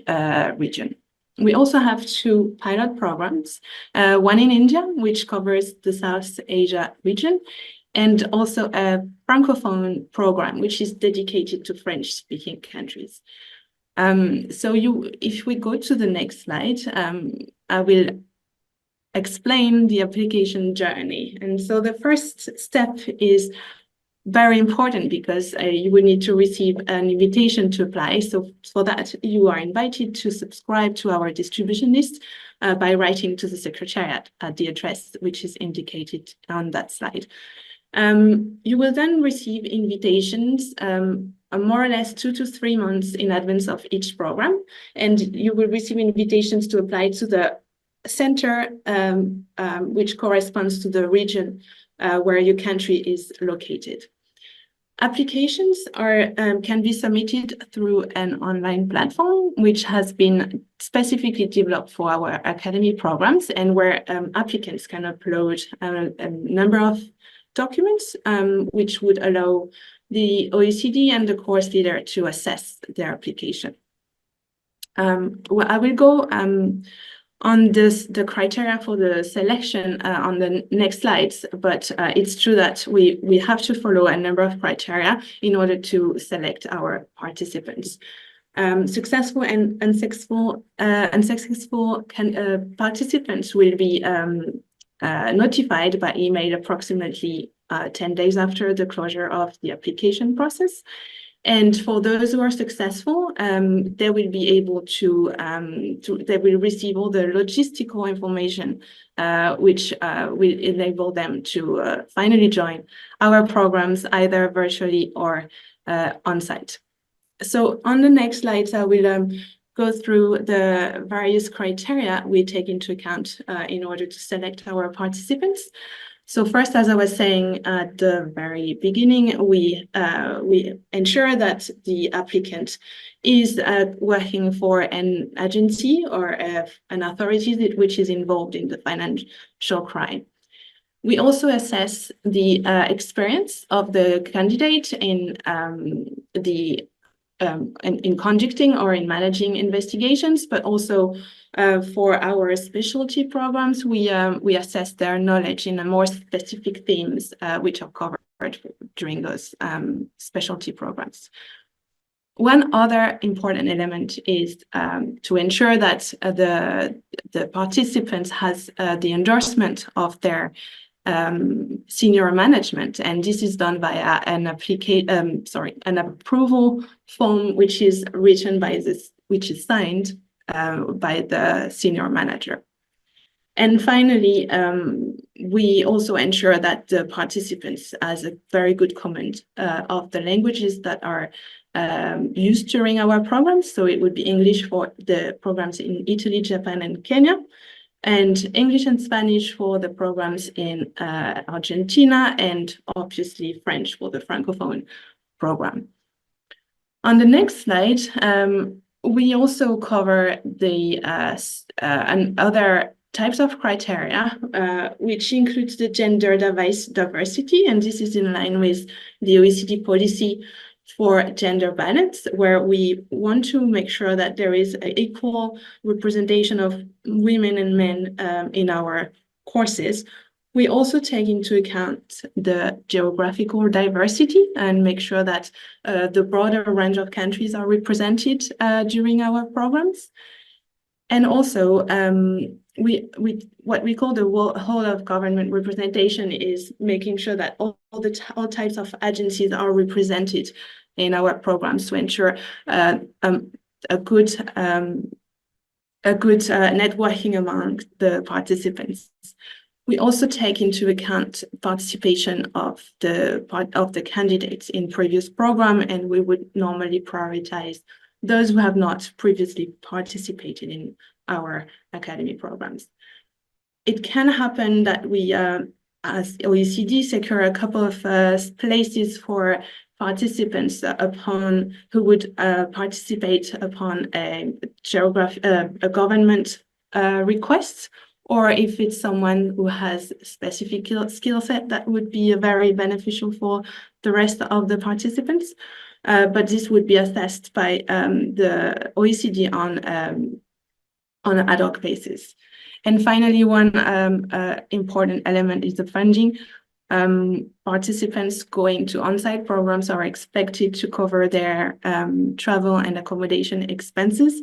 S8: region. We also have 2 pilot programs, one in India, which covers the South Asia region, and also a Francophone program, which is dedicated to French-speaking countries. So if we go to the next slide, I will explain the application journey. And so the first step is very important because you will need to receive an invitation to apply. So for that, you are invited to subscribe to our distribution list by writing to the Secretariat at the address which is indicated on that slide. You will then receive invitations more or less 2 to 3 months in advance of each program, and you will receive invitations to apply to the center which corresponds to the region where your country is located. Applications can be submitted through an online platform, which has been specifically developed for our academy programs, and where applicants can upload a number of documents, which would allow the OECD and the course leader to assess their application. Well, I will go on the criteria for the selection on the next slides, but it's true that we have to follow a number of criteria in order to select our participants. Successful and unsuccessful participants will be notified by email approximately 10 days after the closure of the application process. And for those who are successful, they will be able they will receive all the logistical information, which will enable them to finally join our programs either virtually or on site. So on the next slides, I will go through the various criteria we take into account in order to select our participants. So first, as I was saying at the very beginning, we ensure that the applicant is working for an agency or an authority which is involved in the financial crime. We also assess the experience of the candidate in conducting or in managing investigations, but also for our specialty programs, we assess their knowledge in a more specific themes which are covered during those specialty programs. One other important element is to ensure that the participants has the endorsement of their senior management, and this is done via an approval form which is written which is signed by the senior manager. And finally, we also ensure that the participants has a very good command of the languages that are used during our programs. So it would be English for the programs in Italy, Japan, and Kenya, and English and Spanish for the programs in Argentina, and obviously French for the Francophone program. On the next slide, we also cover the other types of criteria, which includes the gender diversity, and this is in line with the OECD policy for gender balance, where we want to make sure that there is an equal representation of women and men in our courses. We also take into account the geographical diversity and make sure that the broader range of countries are represented during our programs. And also, what we call the whole of government representation is making sure that all types of agencies are represented in our programs to ensure a good networking among the participants. We also take into account participation of the candidates in previous program, and we would normally prioritize those who have not previously participated in our academy programs. It can happen that we, as OECD, secure a couple of places for participants who would participate upon a government request, or if it's someone who has a specific skill set that would be very beneficial for the rest of the participants. But this would be assessed by the OECD on an ad hoc basis. And finally, one important element is the funding. Participants going to on-site programs are expected to cover their travel and accommodation expenses.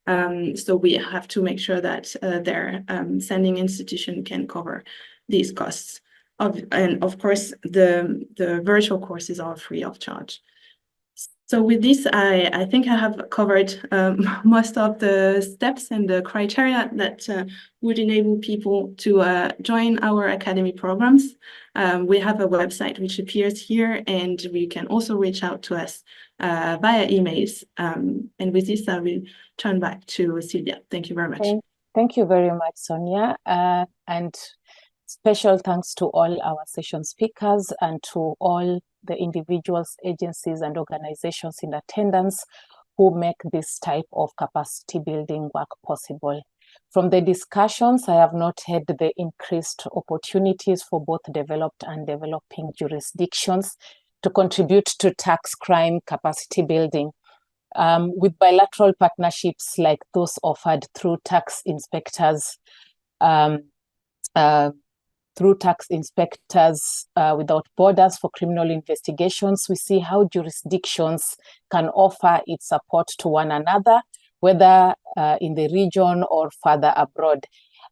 S8: So we have to make sure that their sending institution can cover these costs. And of course, the virtual courses are free of charge. So with this, I think I have covered most of the steps and the criteria that would enable people to join our academy programs. We have a website which appears here, and we can also reach out to us via emails. And with this, I will turn back to Sylvia. Thank you very much.
S1: Thank you very much, Sonia. And special thanks to all our session speakers and to all the individuals, agencies, and organizations in attendance who make this type of capacity building work possible. From the discussions, I have noted the increased opportunities for both developed and developing jurisdictions to contribute to tax crime capacity building. With bilateral partnerships like those offered through tax inspectors, without borders for criminal investigations, we see how jurisdictions can offer its support to one another, whether in the region or further abroad.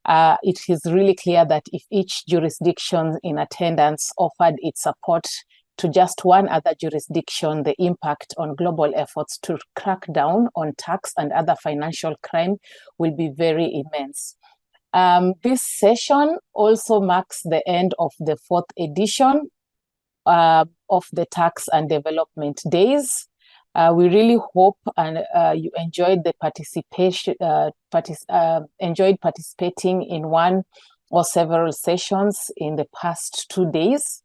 S1: It is really clear that if each jurisdiction in attendance offered its support to just one other jurisdiction, the impact on global efforts to crack down on tax and other financial crime will be very immense. This session also marks the end of the 4th edition of the Tax and Development Days. We really hope and you enjoyed the participation, participating in one or several sessions in the past 2 days.